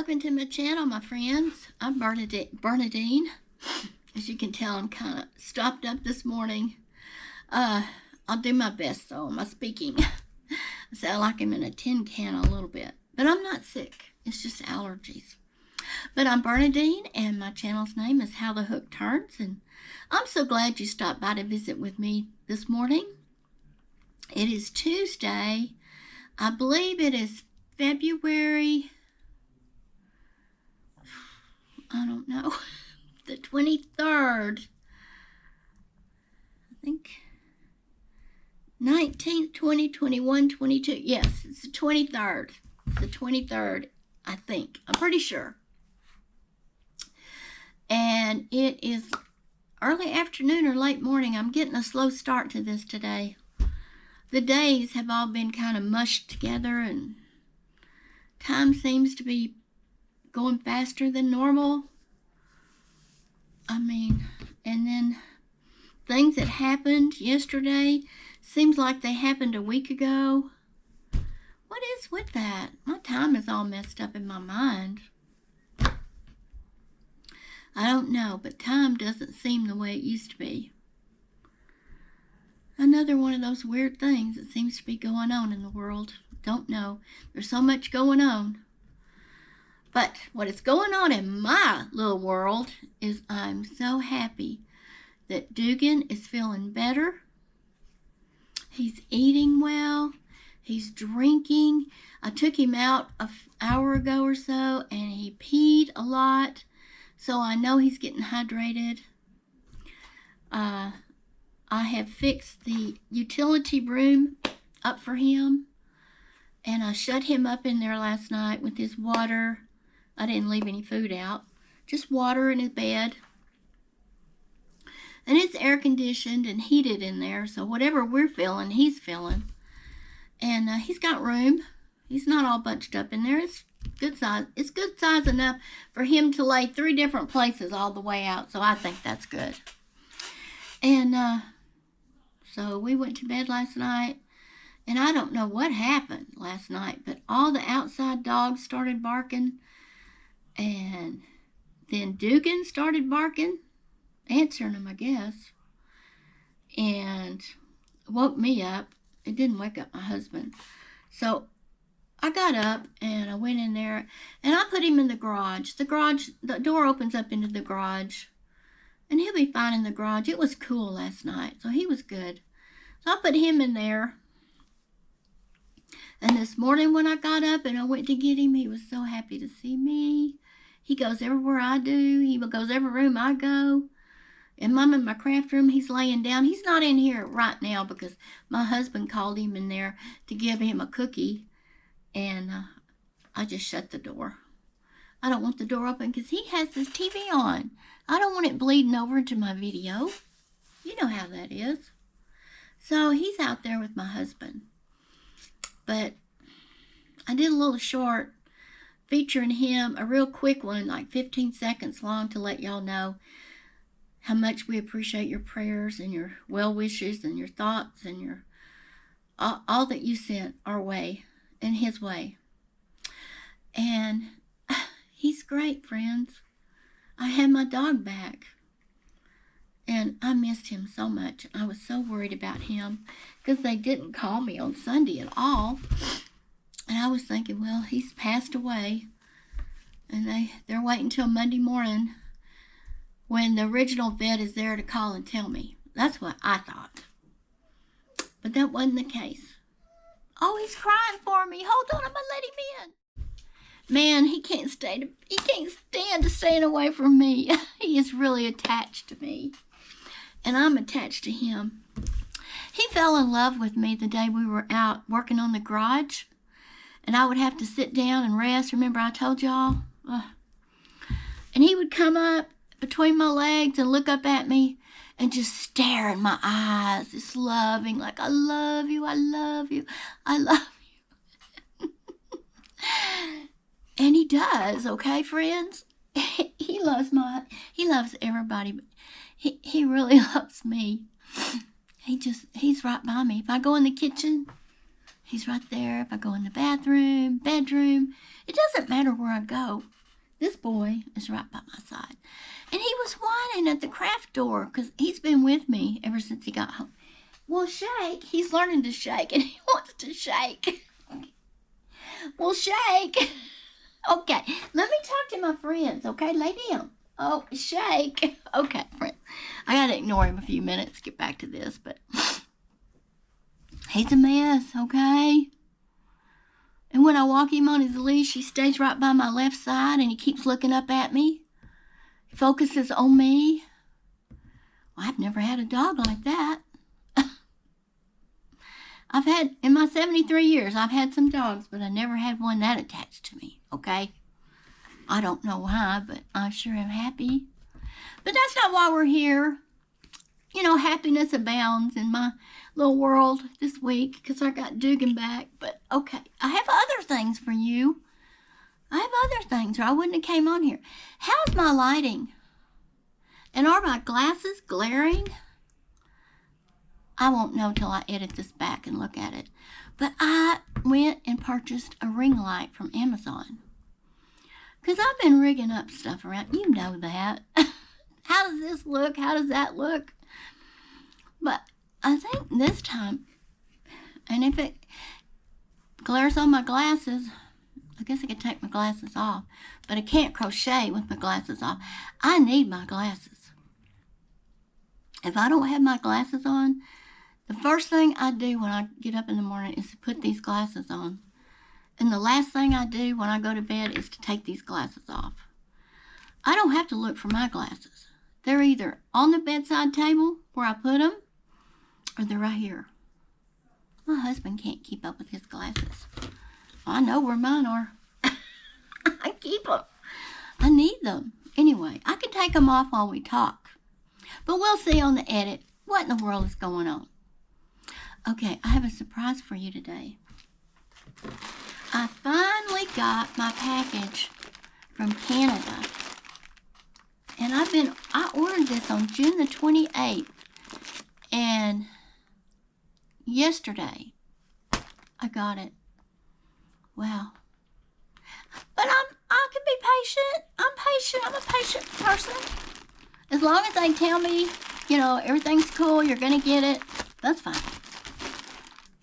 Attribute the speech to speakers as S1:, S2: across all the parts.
S1: Welcome to my channel, my friends. I'm Bernadine. As you can tell, I'm kind of stopped up this morning. I'll do my best, though, my speaking. I sound like I'm in a tin can a little bit. But I'm not sick. It's just allergies. But I'm Bernadine, and my channel's name is How the Hook Turns. And I'm so glad you stopped by to visit with me this morning. It is Tuesday. I believe it is February... I don't know, the 23rd, I think, 19th, 20, 21, 22, yes, it's the 23rd, I think, I'm pretty sure, and it is early afternoon or late morning. I'm getting a slow start to this today. The days have all been kind of mushed together, and time seems to be going faster than normal. I mean, and then things that happened yesterday seems like they happened a week ago. What is with that? My time is all messed up in my mind. I don't know, but time doesn't seem the way it used to be. Another one of those weird things that seems to be going on in the world. Don't know. There's so much going on. But what is going on in my little world is I'm so happy that Dugan is feeling better. He's eating well. He's drinking. I took him out an hour ago or so, and he peed a lot. So I know he's getting hydrated. I have fixed the utility room up for him. And I shut him up in there last night with his water. I didn't leave any food out. Just water in his bed. And it's air conditioned and heated in there. So whatever we're feeling, he's feeling. And he's got room. He's not all bunched up in there. It's good size. It's good size enough for him to lay 3 different places all the way out. So I think that's good. And so we went to bed last night. And I don't know what happened last night, but all the outside dogs started barking. And then Dugan started barking, answering him, I guess, and woke me up. It didn't wake up my husband. So I got up and I went in there and I put him in the garage. The door opens up into the garage, and he'll be fine in the garage. It was cool last night, so he was good. So I put him in there. And this morning when I got up and I went to get him, he was so happy to see me. He goes everywhere I do. He goes every room I go. And I'm in my craft room. He's laying down. He's not in here right now because my husband called him in there to give him a cookie. And I just shut the door. I don't want the door open because he has his TV on. I don't want it bleeding over into my video. You know how that is. So he's out there with my husband. But I did a little short featuring him, a real quick one, like 15 seconds long, to let y'all know how much we appreciate your prayers and your well wishes and your thoughts and your all that you sent our way and his way. And he's great, friends. I had my dog back. And I missed him so much. I was so worried about him because they didn't call me on Sunday at all. And I was thinking, well, he's passed away. And they're waiting until Monday morning when the original vet is there to call and tell me. That's what I thought. But that wasn't the case. Oh, he's crying for me. Hold on, I'm going to let him in. Man, he can't stand to staying away from me. He is really attached to me. And I'm attached to him. He fell in love with me the day we were out working on the garage. And I would have to sit down and rest. Remember I told y'all? And he would come up between my legs and look up at me and just stare in my eyes, just loving, like, I love you, I love you, I love you. And he does, okay, friends? He loves everybody, but he really loves me. He's right by me. If I go in the kitchen, he's right there. If I go in the bedroom, it doesn't matter where I go. This boy is right by my side. And he was whining at the craft door because he's been with me ever since he got home. Well, shake. He's learning to shake, and he wants to shake. Well, shake. Okay, let me talk to my friends, okay? Lay down. Oh, shake. Okay, friends. I got to ignore him a few minutes, get back to this, but he's a mess, okay? And when I walk him on his leash, he stays right by my left side, and he keeps looking up at me. He focuses on me. Well, I've never had a dog like that. I've had, in my 73 years, I've had some dogs, but I never had one that attached to me, okay? I don't know why, but I sure am happy. But that's not why we're here. You know, happiness abounds in my little world this week because I got Dugan back. But, okay, I have other things for you. I have other things, or I wouldn't have came on here. How's my lighting? And are my glasses glaring? I won't know till I edit this back and look at it. But I went and purchased a ring light from Amazon. Because I've been rigging up stuff around. You know that. How does this look? How does that look? But I think this time, and if it glares on my glasses, I guess I could take my glasses off. But I can't crochet with my glasses off. I need my glasses. If I don't have my glasses on, the first thing I do when I get up in the morning is to put these glasses on. And the last thing I do when I go to bed is to take these glasses off. I don't have to look for my glasses. They're either on the bedside table where I put them, or they're right here. My husband can't keep up with his glasses. I know where mine are. I keep them. I need them. Anyway, I can take them off while we talk. But we'll see on the edit what in the world is going on. Okay, I have a surprise for you today. I finally got my package from Canada. And I ordered this on June the 28th. And yesterday, I got it. Wow. But I can be patient. I'm patient. I'm a patient person. As long as they tell me, you know, everything's cool, you're going to get it, that's fine.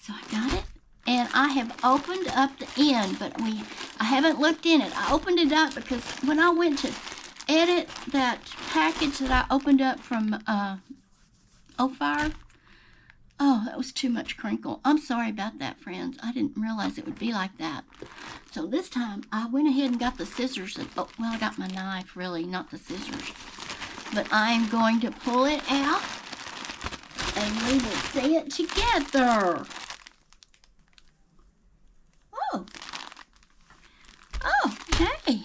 S1: So I got it. And I have opened up the end, but I haven't looked in it. I opened it up because when I went to edit that package that I opened up from Fire, oh, that was too much crinkle. I'm sorry about that, friends. I didn't realize it would be like that. So this time, I went ahead and got the scissors. Well, I got my knife, really, not the scissors. But I'm going to pull it out, and we will see it together. Oh, okay.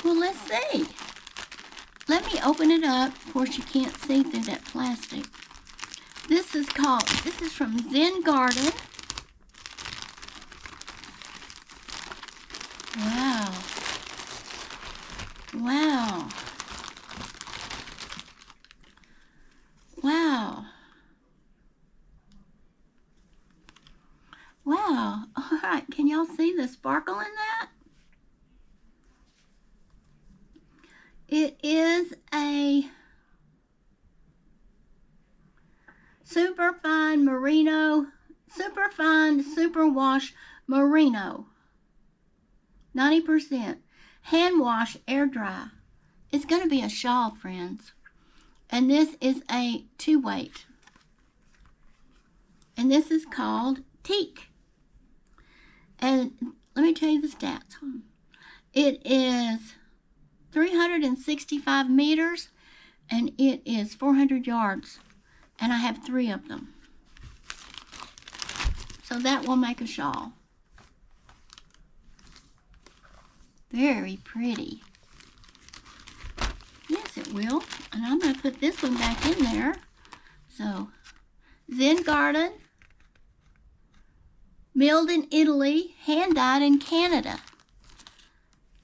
S1: Well, let's see. Let me open it up. Of course, you can't see through that plastic. This is from Zen Garden. Wow. Wow. Wow. Wow. All right. Can y'all see the sparkle in that? It is a superfine merino, superfine superwash merino. 90%. Hand wash, air dry. It's going to be a shawl, friends. And this is a 2-weight. And this is called Teak. And let me tell you the stats. It is 365 meters and it is 400 yards. And I have 3 of them. So that will make a shawl. Very pretty. Yes, it will. And I'm going to put this one back in there. So, Zen Garden, milled in Italy, hand-dyed in Canada.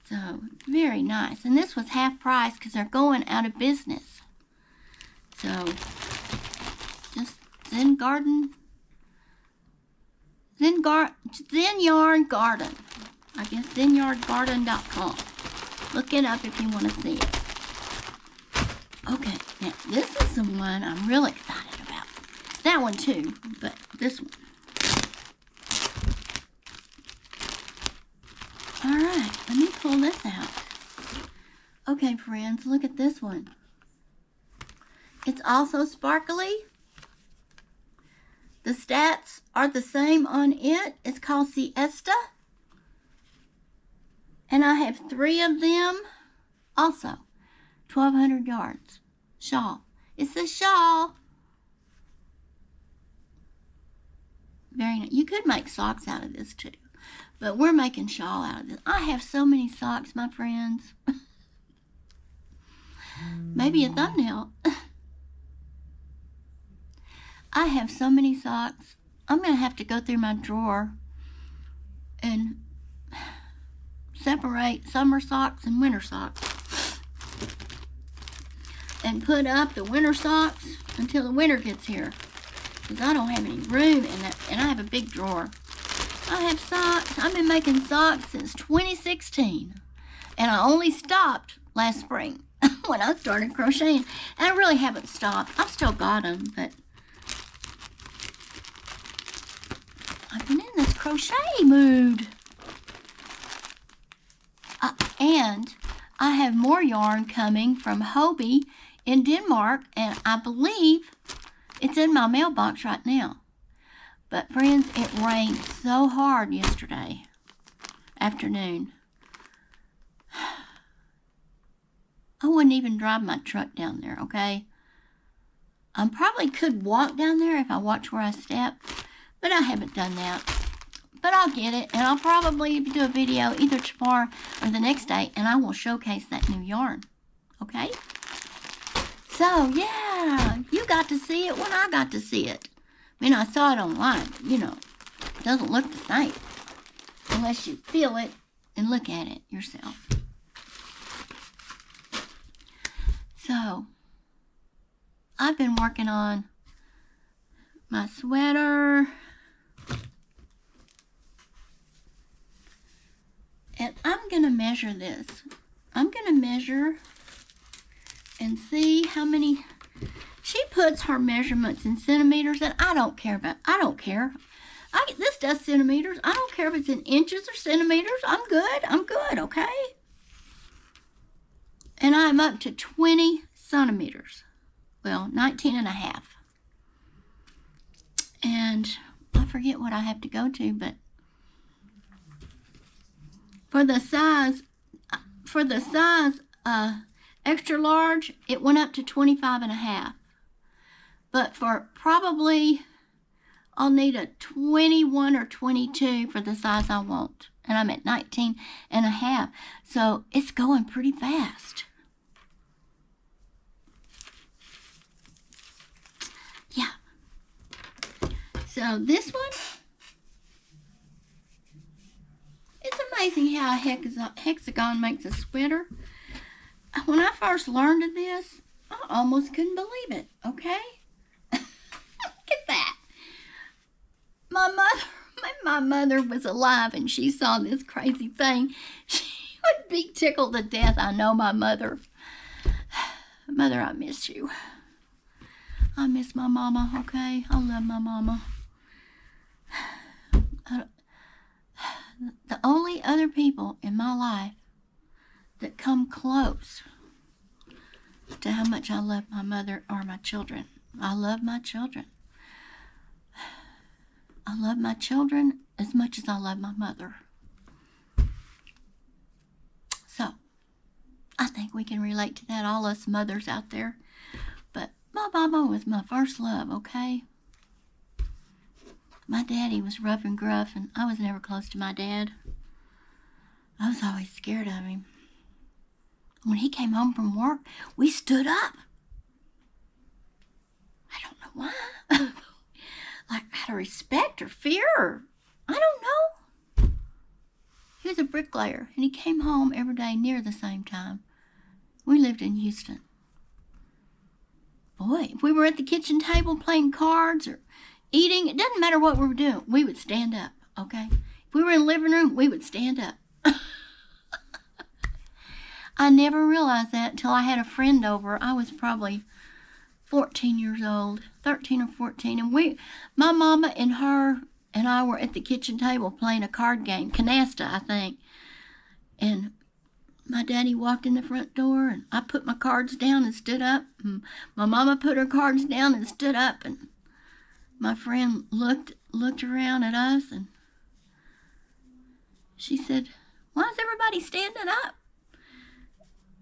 S1: So, very nice. And this was half price because they're going out of business. So, just Zen Garden, Zen Yarn Garden. I guess zenyardgarden.com. Look it up if you want to see it. Okay, now this is the one I'm really excited about. That one too, but this one. Alright, let me pull this out. Okay, friends, look at this one. It's also sparkly. The stats are the same on it. It's called Siesta. And I have 3 of them. Also, 1,200 yards. Shawl. It's a shawl. Very nice. You could make socks out of this too. But we're making shawl out of this. I have so many socks, my friends. Maybe a thumbnail. I have so many socks. I'm going to have to go through my drawer and separate summer socks and winter socks. And put up the winter socks until the winter gets here. Because I don't have any room in that. And I have a big drawer. I have socks. I've been making socks since 2016. And I only stopped last spring when I started crocheting. And I really haven't stopped. I've still got them, but I've been in this crochet mood. And I have more yarn coming from Hobie in Denmark, and I believe it's in my mailbox right now. But friends, it rained so hard yesterday afternoon. I wouldn't even drive my truck down there, okay? I probably could walk down there if I watch where I step, but I haven't done that. But I'll get it, and I'll probably do a video either tomorrow or the next day, and I will showcase that new yarn, okay? So, yeah, you got to see it when I got to see it. I mean, I saw it online, but, you know, it doesn't look the same unless you feel it and look at it yourself. So, I've been working on my sweater. And I'm going to measure this. I'm going to measure and see how many. She puts her measurements in centimeters, and I don't care about. I don't care. This does centimeters. I don't care if it's in inches or centimeters. I'm good, okay? And I'm up to 20 centimeters. Well, 19 and a half. And I forget what I have to go to, but for the size extra large, it went up to 25 and a half. But for probably, I'll need a 21 or 22 for the size I want. And I'm at 19 and a half. So it's going pretty fast. Yeah. So this one, it's amazing how a hexagon makes a sweater. When I first learned of this, I almost couldn't believe it, okay? Look at that. My mother was alive and she saw this crazy thing. She would be tickled to death. I know my mother. Mother, I miss you. I miss my mama, okay? I love my mama. The only other people in my life that come close to how much I love my mother are my children. I love my children. I love my children as much as I love my mother. So, I think we can relate to that, all us mothers out there. But my mama was my first love, okay? My daddy was rough and gruff, and I was never close to my dad. I was always scared of him. When he came home from work, we stood up. I don't know why. Like out of respect or fear, or I don't know. He was a bricklayer, and he came home every day near the same time. We lived in Houston. Boy, if we were at the kitchen table playing cards or eating, it doesn't matter what we were doing, we would stand up, okay? If we were in the living room, we would stand up. I never realized that until I had a friend over. I was probably 14 years old, 13 or 14, and my mama and her and I were at the kitchen table playing a card game, canasta, I think, and my daddy walked in the front door, and I put my cards down and stood up, and my mama put her cards down and stood up, and my friend looked around at us, and she said, "Why is everybody standing up?"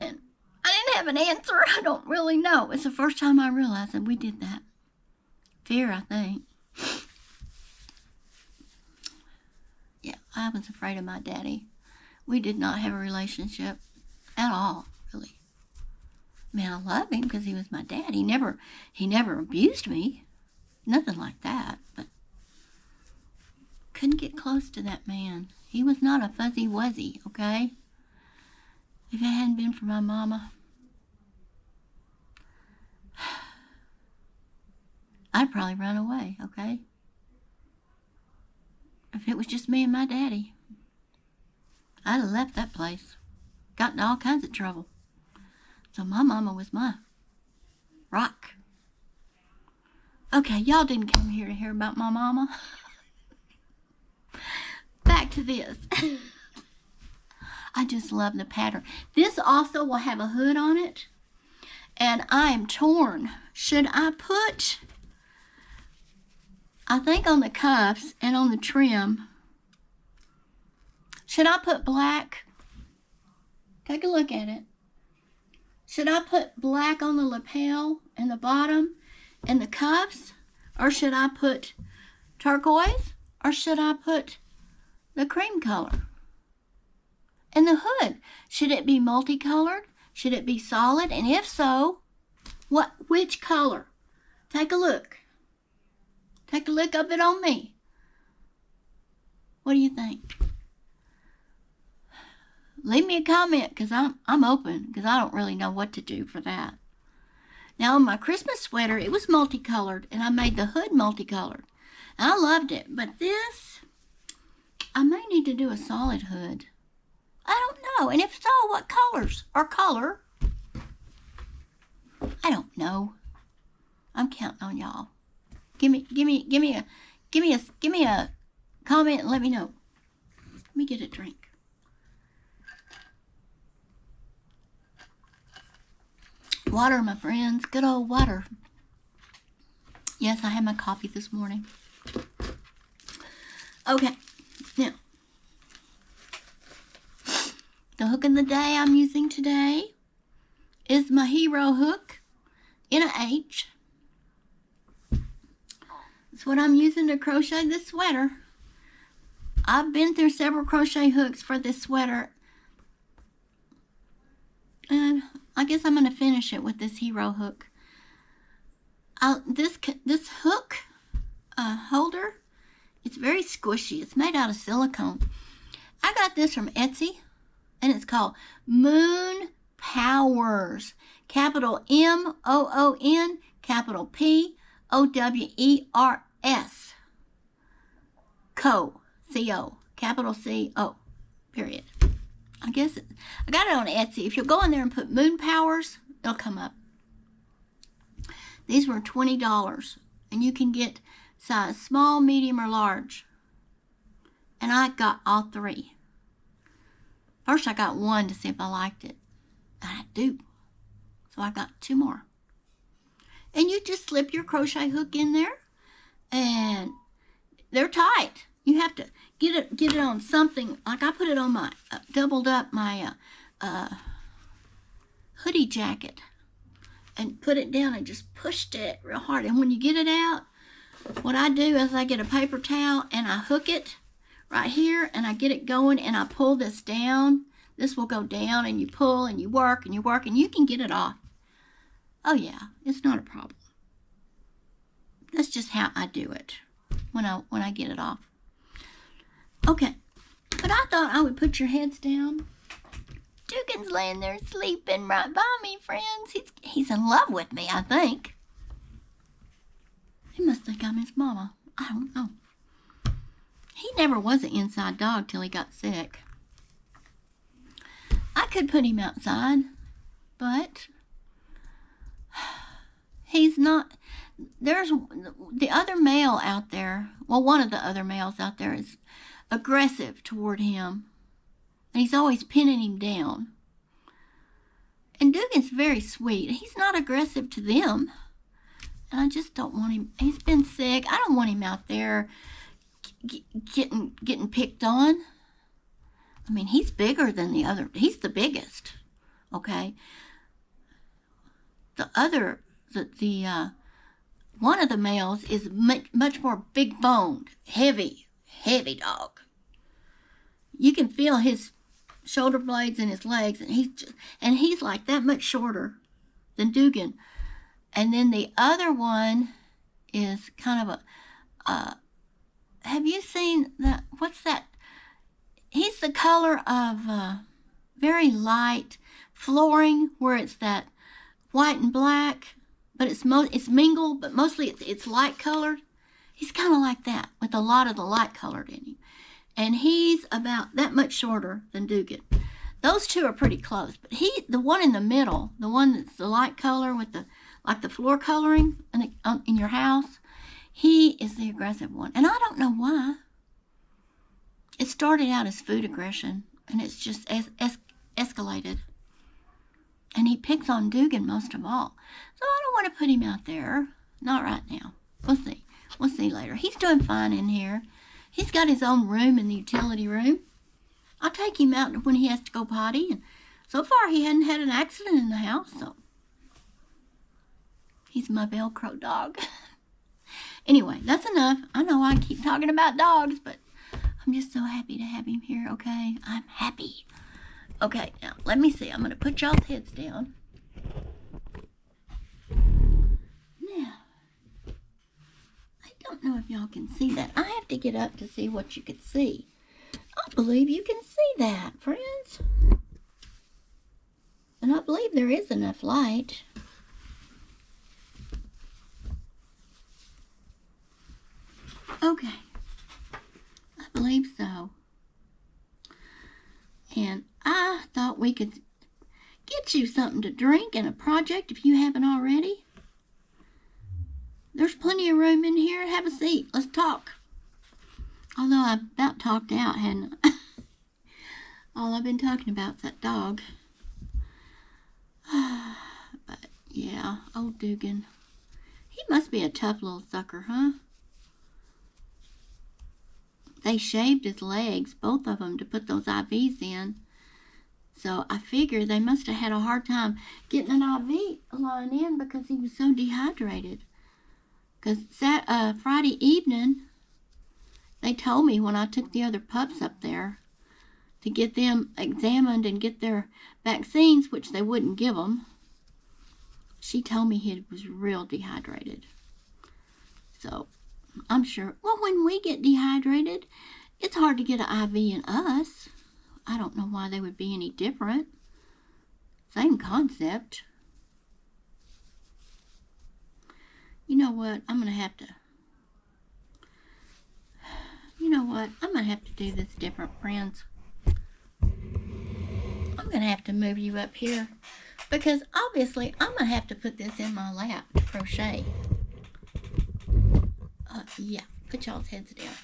S1: And I didn't have an answer. I don't really know. It's the first time I realized that we did that. Fear, I think. Yeah, I was afraid of my daddy. We did not have a relationship at all, really. I mean, I love him because he was my dad. He never abused me. Nothing like that. But couldn't get close to that man. He was not a fuzzy wuzzy, okay? If it hadn't been for my mama, I'd probably run away, okay? If it was just me and my daddy, I'd have left that place. Got into all kinds of trouble. So my mama was my rock. Okay, y'all didn't come here to hear about my mama. Back to this. I just love the pattern. This also will have a hood on it. And I am torn. Should I put, I think on the cuffs and on the trim, should I put black? Take a look at it. Should I put black on the lapel and the bottom and the cuffs? Or should I put turquoise? Or should I put the cream color? And the hood, should it be multicolored? Should it be solid? And if so, which color? Take a look. Take a look of it on me. What do you think? Leave me a comment, because I'm open, because I don't really know what to do for that. Now, on my Christmas sweater, it was multicolored, and I made the hood multicolored. And I loved it, but this, I may need to do a solid hood. I don't know. And if so, what colors or color? I don't know. I'm counting on y'all. Give me a comment and let me know. Let me get a drink. Water, my friends. Good old water. Yes, I had my coffee this morning. Okay. Now, the hook of the day I'm using today is my hero hook in an H. That's what I'm using to crochet this sweater. I've been through several crochet hooks for this sweater, and I guess I'm going to finish it with this hero hook. This hook holder, it's very squishy. It's made out of silicone. I got this from Etsy, and it's called Moon Powers. Capital M-O-O-N, capital P-O-W-E-R-S. C-O, capital C-O, period. I guess I got it on Etsy. If you'll go in there and put Moon Powers, it'll come up. These were $20, and you can get size small, medium, or large. And I got all three. First, I got one to see if I liked it. And I do. So I got two more. And you just slip your crochet hook in there, and they're tight. You have to get it on something. Like I put it on my, doubled up my hoodie jacket and put it down and just pushed it real hard. And when you get it out, what I do is I get a paper towel and I hook it right here, and I get it going, and I pull this down. This will go down, and you pull and you work and you work, and you can get it off. Oh yeah, it's not a problem. That's just how I do it when I get it off. Okay, but I thought I would put your heads down. Dugan's laying there sleeping right by me, friends. He's in love with me, I think. He must think I'm his mama. I don't know. He never was an inside dog till he got sick. I could put him outside, but he's not. There's the other male out there. Well, one of the other males out there is aggressive toward him, and he's always pinning him down. And Dugan's very sweet. He's not aggressive to them. And I just don't want him. He's been sick. I don't want him out there getting picked on. I mean, he's bigger than the other. He's the biggest. Okay. The other, one of the males is much more big boned, heavy dog. You can feel his shoulder blades and his legs, and he's like that much shorter than Dugan. And then the other one is kind of have you seen that? What's that? He's the color of very light flooring, where it's that white and black, but it's mingled, but mostly it's light colored. He's kind of like that, with a lot of the light colored in him. And he's about that much shorter than Dugan. Those two are pretty close, but the one in the middle, the one that's the light color with the floor coloring in your house, he is the aggressive one. And I don't know why. It started out as food aggression, and it's just escalated. And he picks on Dugan most of all. So I don't want to put him out there. Not right now. We'll see. We'll see later. He's doing fine in here. He's got his own room in the utility room. I'll take him out when he has to go potty. And so far, he hadn't had an accident in the house. So he's my Velcro dog. Anyway, that's enough. I know I keep talking about dogs, but I'm just so happy to have him here, okay? I'm happy. Okay, now, let me see. I'm going to put y'all's heads down. Now, I don't know if y'all can see that. I have to get up to see what you can see. I believe you can see that, friends. And I believe there is enough light. Okay. I believe so. And I thought we could get you something to drink and a project if you haven't already. There's plenty of room in here. Have a seat. Let's talk. Although I about talked out, hadn't I? All I've been talking about is that dog. But, yeah, old Dugan. He must be a tough little sucker, huh? They shaved his legs, both of them, to put those IVs in. So I figure they must have had a hard time getting an IV line in because he was so dehydrated. Because Friday evening, they told me when I took the other pups up there to get them examined and get their vaccines, which they wouldn't give them, she told me he was real dehydrated. So I'm sure, well, when we get dehydrated, it's hard to get an IV in us. I don't know why they would be any different. Same concept. You know what? I'm going to have to... You know what? I'm going to have to do this different, friends. I'm going to have to move you up here. Because obviously, I'm going to have to put this in my lap to crochet. Yeah, put y'all's heads down.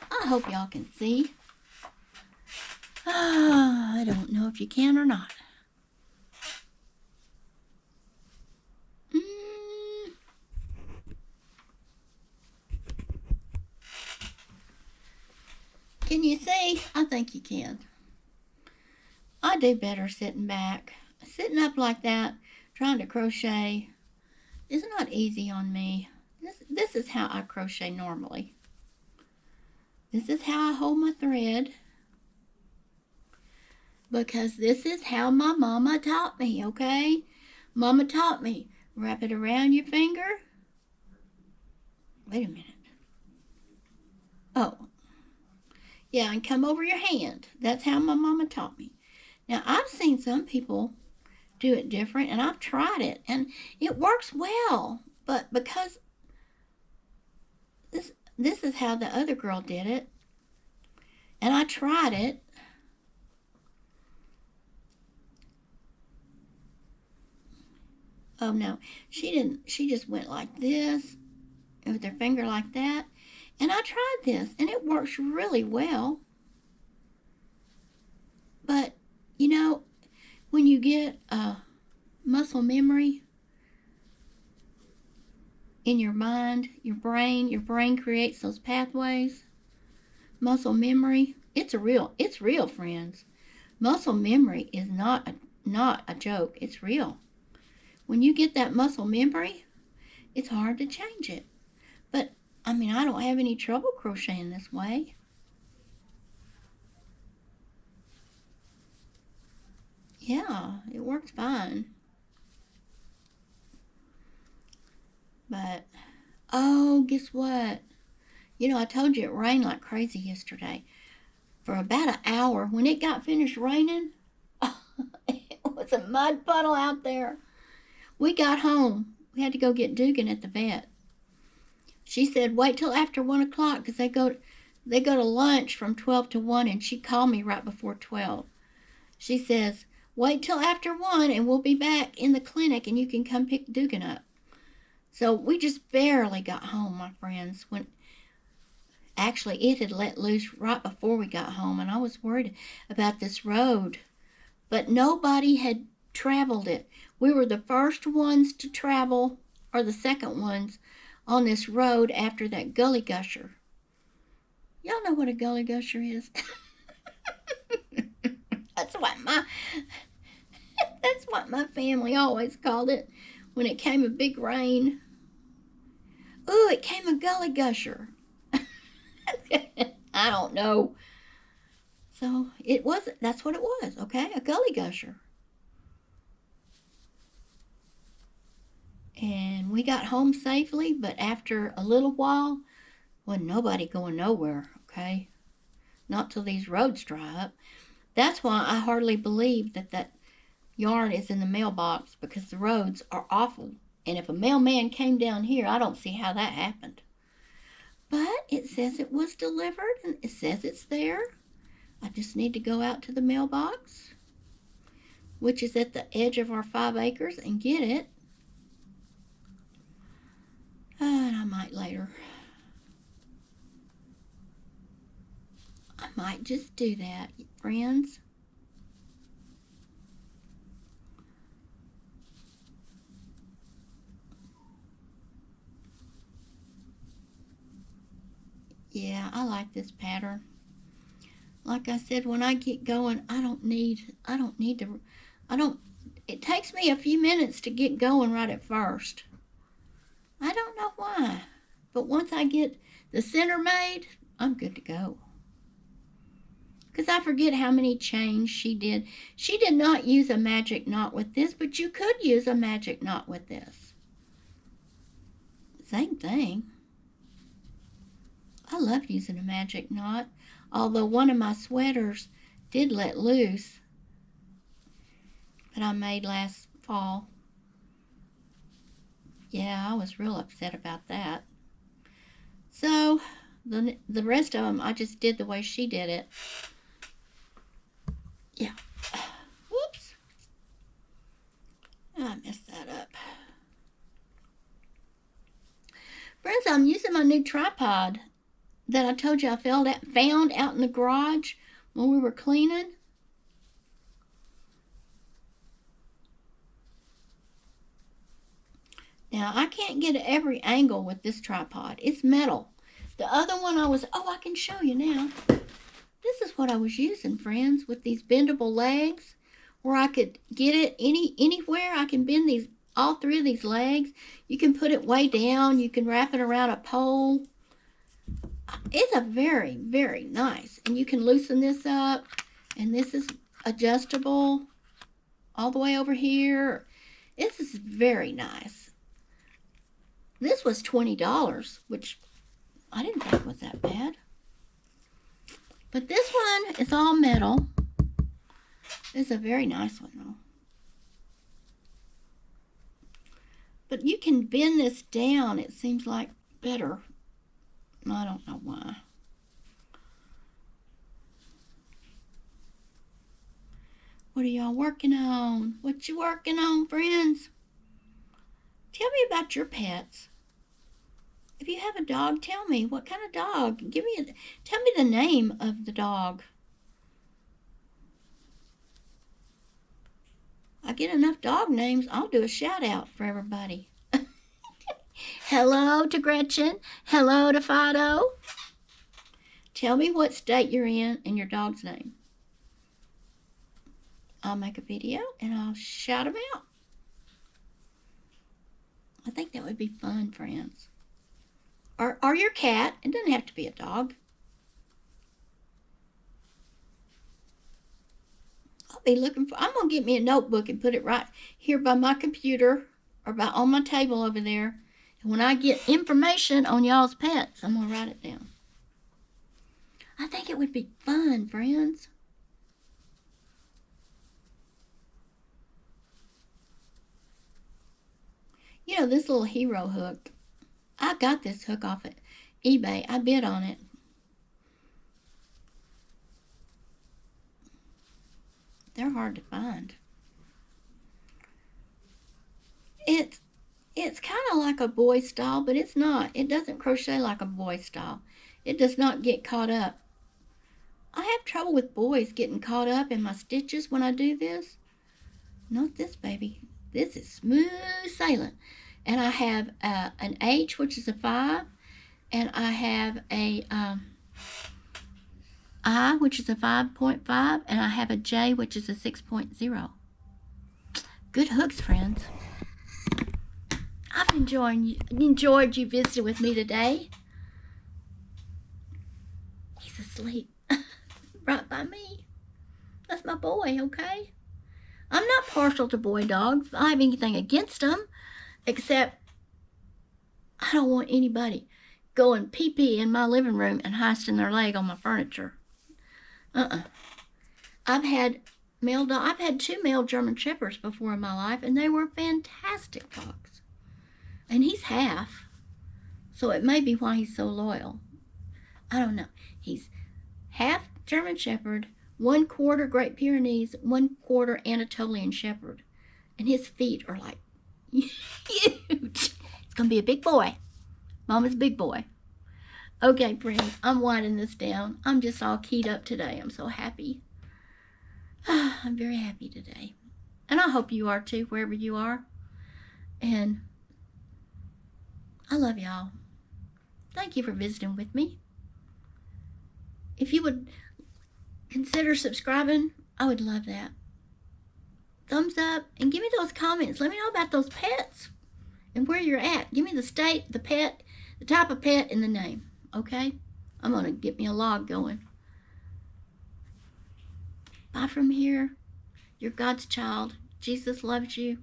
S1: I hope y'all can see. I don't know if you can or not. Can you see? I think you can. I do better sitting back. Sitting up like that, trying to crochet, is not easy on me. This is how I crochet normally. This is how I hold my thread. Because this is how my mama taught me, okay? Mama taught me. Wrap it around your finger. Wait a minute. Oh. Yeah, and come over your hand. That's how my mama taught me. Now, I've seen some people do it different, and I've tried it, and it works well. But because this is how the other girl did it, and I tried it, Oh no, she didn't. She just went like this with her finger like that. And I tried this and it works really well. But you know, when you get muscle memory in your mind, your brain creates those pathways. Muscle memory, it's real, friends. Muscle memory is not a joke. It's real. When you get that muscle memory, it's hard to change it. But I mean, I don't have any trouble crocheting this way. Yeah, it works fine. But oh, guess what? You know, I told you it rained like crazy yesterday. For about an hour, when it got finished raining, it was a mud puddle out there. We got home. We had to go get Dugan at the vet. She said, wait till after 1 o'clock because they go to lunch from 12 to 1, and she called me right before 12. She says, wait till after 1 and we'll be back in the clinic and you can come pick Dugan up. So we just barely got home, my friends, when actually it had let loose right before we got home, and I was worried about this road. But nobody had traveled it. We were the first ones to travel, or the second ones, on this road after that gully gusher. Y'all know what a gully gusher is? That's what my family always called it when it came a big rain. Ooh, it came a gully gusher. I don't know. So that's what it was, okay? A gully gusher. And we got home safely, but after a little while, wasn't nobody going nowhere, okay? Not till these roads dry up. That's why I hardly believe that yarn is in the mailbox, because the roads are awful. And if a mailman came down here, I don't see how that happened. But it says it was delivered, and it says it's there. I just need to go out to the mailbox, which is at the edge of our 5 acres, and get it. And I might later. I might just do that, friends. Yeah, I like this pattern. Like I said, when I get going, it takes me a few minutes to get going right at first. I don't know why, but once I get the center made, I'm good to go. Because I forget how many chains she did. She did not use a magic knot with this, but you could use a magic knot with this. Same thing. I love using a magic knot, although one of my sweaters did let loose that I made last fall. Yeah, I was real upset about that. So the rest of them I just did the way she did it. Yeah. Whoops. I messed that up. Friends, I'm using my new tripod that I told you I found out in the garage when we were cleaning. Now, I can't get every angle with this tripod. It's metal. The other one I can show you now. This is what I was using, friends, with these bendable legs, where I could get it anywhere. I can bend all 3 of these legs. You can put it way down. You can wrap it around a pole. It's a very, very nice. And you can loosen this up. And this is adjustable all the way over here. This is very nice. This was $20, which I didn't think was that bad. But this one is all metal. It's a very nice one, though. But you can bend this down, it seems like, better. I don't know why. What are y'all working on? What you working on, friends? Tell me about your pets. If you have a dog, tell me. What kind of dog? Tell me the name of the dog. I get enough dog names, I'll do a shout out for everybody. Hello to Gretchen. Hello to Fido. Tell me what state you're in and your dog's name. I'll make a video and I'll shout them out. I think that would be fun, friends. Or your cat. It doesn't have to be a dog. I'll be looking for, I'm going to get me a notebook and put it right here by my computer or on my table over there. And when I get information on y'all's pets, I'm going to write it down. I think it would be fun, friends. You know, this little hero hook, I got this hook off at eBay. I bid on it. They're hard to find. It's kind of like a boy style, but it's not. It doesn't crochet like a boy style. It does not get caught up. I have trouble with boys getting caught up in my stitches when I do this. Not this, baby. This is smooth sailing. And I have an H, which is a 5. And I have a I, which is a 5.5. And I have a J, which is a 6.0. Good hooks, friends. I've enjoyed you visiting with me today. He's asleep right by me. That's my boy, okay? I'm not partial to boy dogs. I don't have anything against them, except I don't want anybody going pee-pee in my living room and hoisting their leg on my furniture. I've had 2 male German Shepherds before in my life, and they were fantastic dogs. And he's half, so it may be why he's so loyal. I don't know. He's half German Shepherd, 1/4 Great Pyrenees, 1/4 Anatolian Shepherd. And his feet are like huge. It's going to be a big boy. Mama's big boy. Okay, friends, I'm winding this down. I'm just all keyed up today. I'm so happy. I'm very happy today. And I hope you are too, wherever you are. And I love y'all. Thank you for visiting with me. If you would consider subscribing, I would love that. Thumbs up and give me those comments. Let me know about those pets and where you're at. Give me the state, the pet, the type of pet, and the name. Okay? I'm going to get me a log going. Bye from here. You're God's child. Jesus loves you.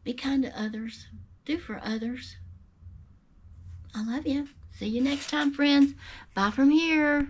S1: Be kind to others. Do for others. I love you. See you next time, friends. Bye from here.